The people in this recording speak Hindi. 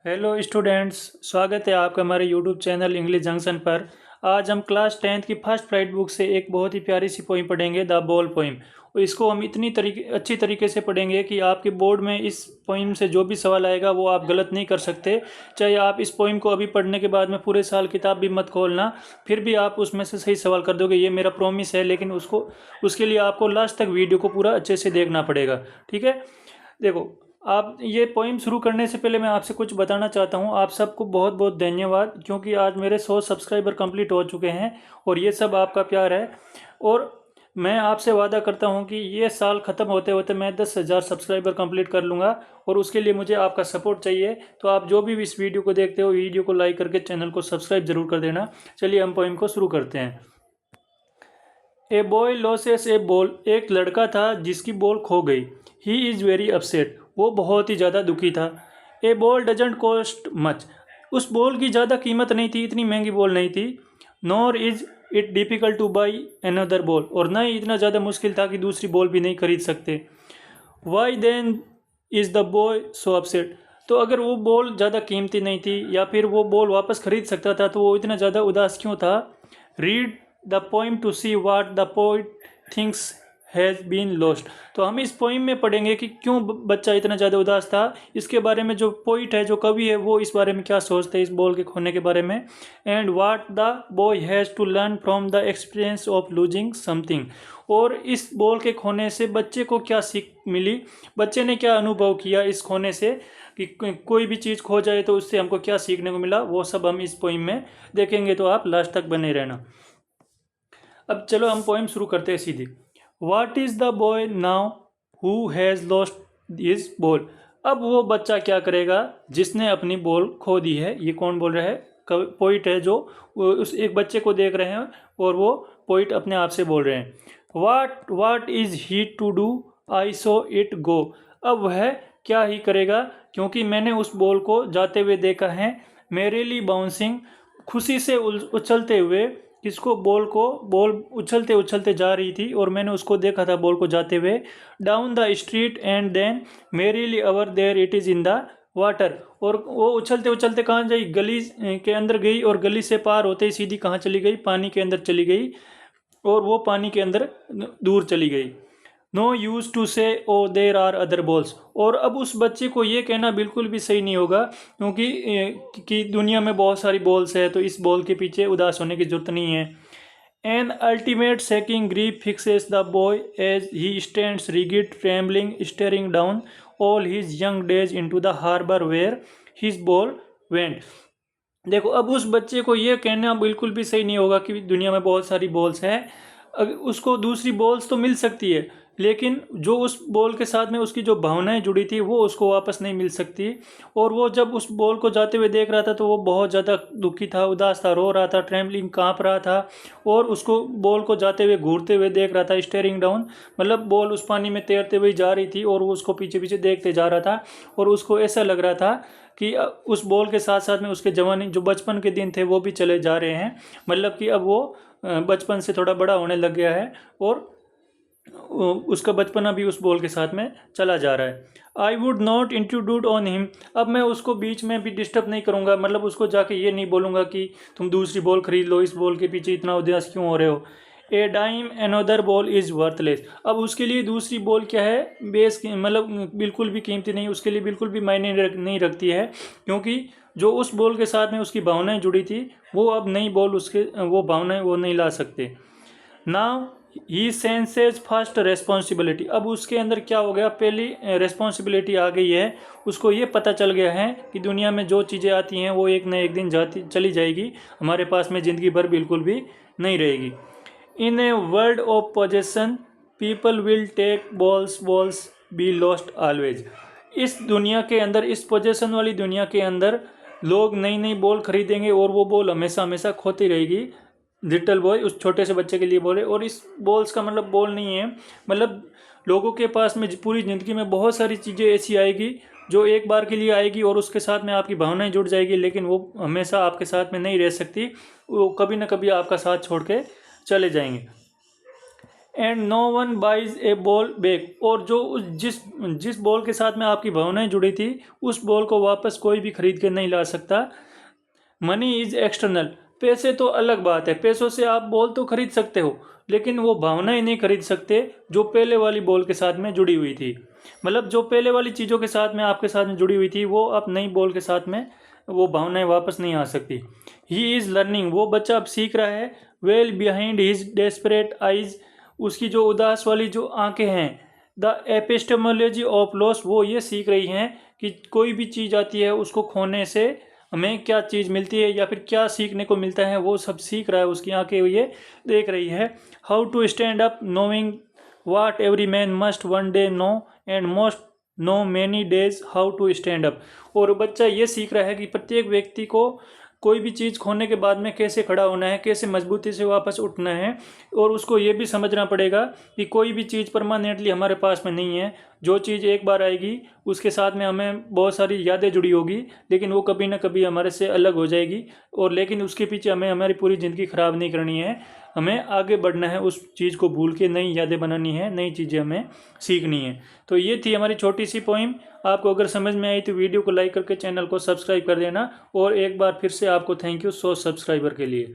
हेलो स्टूडेंट्स, स्वागत है आपका हमारे यूट्यूब चैनल इंग्लिश जंक्शन पर। आज हम क्लास 10th की फर्स्ट राइट बुक से एक बहुत ही प्यारी सी पोइम पढ़ेंगे, द बॉल पोइम। और इसको हम इतनी अच्छी तरीके से पढ़ेंगे कि आपके बोर्ड में इस पोइम से जो भी सवाल आएगा वो आप गलत नहीं कर सकते। चाहे आप इस पोइम को अभी पढ़ने के बाद में पूरे साल किताब भी मत खोलना, फिर भी आप उसमें से सही सवाल कर दोगे, ये मेरा प्रॉमिस है। लेकिन उसके लिए आपको लास्ट तक वीडियो को पूरा अच्छे से देखना पड़ेगा, ठीक है। देखो, आप ये पोइम शुरू करने से पहले मैं आपसे कुछ बताना चाहता हूँ। आप सबको बहुत बहुत धन्यवाद, क्योंकि आज मेरे 100 सब्सक्राइबर कंप्लीट हो चुके हैं और ये सब आपका प्यार है। और मैं आपसे वादा करता हूँ कि ये साल ख़त्म होते होते मैं 10,000 सब्सक्राइबर कंप्लीट कर लूँगा, और उसके लिए मुझे आपका सपोर्ट चाहिए। तो आप जो भी इस वीडियो को देखते हो, वीडियो को लाइक करके चैनल को सब्सक्राइब जरूर कर देना। चलिए हम पोइम को शुरू करते हैं। A boy losses A ball. एक लड़का था जिसकी बॉल खो गई। He is very upset. वो बहुत ही ज़्यादा दुखी था। ए बॉल डजेंट कॉस्ट मच। उस बॉल की ज़्यादा कीमत नहीं थी, इतनी महंगी बॉल नहीं थी। Nor is it difficult two by another ball. और न ही इतना ज़्यादा मुश्किल था कि दूसरी बॉल भी नहीं खरीद सकते। Why then is the boy so upset. तो अगर वो बॉल ज़्यादा कीमती नहीं थी या फिर वो बॉल वापस खरीद सकता था, तो वो इतना ज़्यादा उदास क्यों था। Read the poem to see what the poet thinks has been lost. तो हम इस पोइम में पढ़ेंगे कि क्यों बच्चा इतना ज़्यादा उदास था। इसके बारे में जो पोइट है, जो कवि है, वो इस बारे में क्या सोचते हैं इस बॉल के खोने के बारे में। And what the boy has to learn from the experience of losing something. और इस बॉल के खोने से बच्चे को क्या सीख मिली, बच्चे ने क्या अनुभव किया इस खोने से, कि कोई भी चीज़ खो जाए तो उससे हमको क्या सीखने को मिला, वो सब हम इस पोइम में देखेंगे। तो आप लास्ट तक बने रहना। अब चलो हम पोइम शुरू करते हैं सीधी। What is the boy now who has lost his ball. अब वो बच्चा क्या करेगा जिसने अपनी बॉल खो दी है। ये कौन बोल रहा है? पोइट है, जो उस एक बच्चे को देख रहे हैं और वो पोइट अपने आप से बोल रहे हैं। What is he to do I saw it go. अब वह क्या ही करेगा, क्योंकि मैंने उस बॉल को जाते हुए देखा है। मेरे लिए बाउंसिंग, खुशी से उछलते हुए। किसको? बॉल उछलते उछलते जा रही थी और मैंने उसको देखा था, बॉल को जाते हुए। Down the street and then merrily over there it is in the water. और वो उछलते उछलते कहाँ गई? गली के अंदर गई, और गली से पार होते ही सीधी कहाँ चली गई? पानी के अंदर चली गई, और वो पानी के अंदर दूर चली गई। नो यूज टू से ओ देर आर अदर बॉल्स। और अब उस बच्चे को ये कहना बिल्कुल भी सही नहीं होगा, क्योंकि कि दुनिया में बहुत सारी बॉल्स है, तो इस बॉल के पीछे उदास होने की जरूरत नहीं है। An ultimate shaking grief fixes the boy as he stands rigid trembling staring down all his young days into the harbour where his ball went. देखो, अब उस बच्चे को ये कहना बिल्कुल भी सही नहीं होगा कि दुनिया में बहुत सारी बॉल्स हैं। उसको दूसरी बॉल्स तो मिल सकती है, लेकिन जो उस बॉल के साथ में उसकी जो भावनाएं जुड़ी थी वो उसको वापस नहीं मिल सकती। और वो जब उस बॉल को जाते हुए देख रहा था तो वो बहुत ज़्यादा दुखी था, उदास था, रो रहा था, ट्रेम्बलिंग, काँप रहा था। और उसको बॉल को जाते हुए घूरते हुए देख रहा था, स्टेयरिंग डाउन, मतलब बॉल उस पानी में तैरते हुए जा रही थी और वो उसको पीछे पीछे देखते जा रहा था। और उसको ऐसा लग रहा था कि उस बॉल के साथ साथ में उसके जवानी, जो बचपन के दिन थे, वो भी चले जा रहे हैं। मतलब कि अब वो बचपन से थोड़ा बड़ा होने लग गया है, और उसका बचपना भी उस बॉल के साथ में चला जा रहा है। I would not intrude on him. अब मैं उसको बीच में भी डिस्टर्ब नहीं करूँगा, मतलब उसको जाके ये नहीं बोलूँगा कि तुम दूसरी बॉल खरीद लो, इस बॉल के पीछे इतना उदास क्यों हो रहे हो। A dime another ball is worthless. अब उसके लिए दूसरी बॉल क्या है? मतलब बिल्कुल भी कीमती नहीं, उसके लिए बिल्कुल भी मायने नहीं रखती है, क्योंकि जो उस बॉल के साथ में उसकी भावनाएं जुड़ी थी, वो अब नई बॉल उसके वो भावनाएं वो नहीं ला सकते। Now he senses first responsibility. अब उसके अंदर क्या हो गया? पहली रेस्पॉन्सिबिलिटी आ गई है। उसको ये पता चल गया है कि दुनिया में जो चीज़ें आती हैं वो एक न एक दिन चली जाएगी, हमारे पास में ज़िंदगी भर बिल्कुल भी नहीं रहेगी। In a world of possessions people will take balls be lost always. इस दुनिया के अंदर, इस पोजेशन वाली दुनिया के अंदर, लोग नई नई बॉल खरीदेंगे और वो बॉल हमेशा हमेशा खोती रहेगी। लिटिल बॉय उस छोटे से बच्चे के लिए बोले। और इस बॉल्स का मतलब बॉल नहीं है, मतलब लोगों के पास में पूरी ज़िंदगी में बहुत सारी चीज़ें ऐसी आएगी जो एक बार के लिए आएगी और उसके साथ में आपकी भावनाएं जुड़ जाएगी, लेकिन वो हमेशा आपके साथ में नहीं रह सकती। वो कभी ना कभी आपका साथ छोड़ के चले जाएंगे। And no one buys a ball back, और जो जिस बॉल के साथ में आपकी भावनाएं जुड़ी थी उस बॉल को वापस कोई भी खरीद के नहीं ला सकता। मनी इज एक्सटर्नल, पैसे तो अलग बात है, पैसों से आप बॉल तो खरीद सकते हो लेकिन वो भावनाएं नहीं खरीद सकते जो पहले वाली बॉल के साथ में जुड़ी हुई थी। मतलब जो पहले वाली चीज़ों के साथ में आपके साथ में जुड़ी हुई थी वो अब नई बॉल के साथ में वो भावनाएं वापस नहीं आ सकती। ही इज़ लर्निंग, वो बच्चा अब सीख रहा है। Well behind his desperate eyes, उसकी जो उदास वाली जो आंखें हैं। द एपिस्टेमोलॉजी ऑफ लॉस, वो ये सीख रही हैं कि कोई भी चीज़ आती है उसको खोने से हमें क्या चीज़ मिलती है या फिर क्या सीखने को मिलता है, वो सब सीख रहा है, उसकी आंखें ये देख रही है। How to stand up knowing what every man must one day know and most know many days how to stand up, और बच्चा ये सीख रहा है कि प्रत्येक व्यक्ति को कोई भी चीज़ खोने के बाद में कैसे खड़ा होना है, कैसे मजबूती से वापस उठना है। और उसको ये भी समझना पड़ेगा कि कोई भी चीज़ परमानेंटली हमारे पास में नहीं है। जो चीज़ एक बार आएगी उसके साथ में हमें बहुत सारी यादें जुड़ी होगी लेकिन वो कभी ना कभी हमारे से अलग हो जाएगी, और लेकिन उसके पीछे हमें हमारी पूरी ज़िंदगी ख़राब नहीं करनी है। हमें आगे बढ़ना है, उस चीज़ को भूल के नई यादें बनानी है, नई चीज़ें हमें सीखनी है। तो ये थी हमारी छोटी सी पोइम। आपको अगर समझ में आई तो वीडियो को लाइक करके चैनल को सब्सक्राइब कर देना, और एक बार फिर से आपको थैंक यू 100 सब्सक्राइबर के लिए।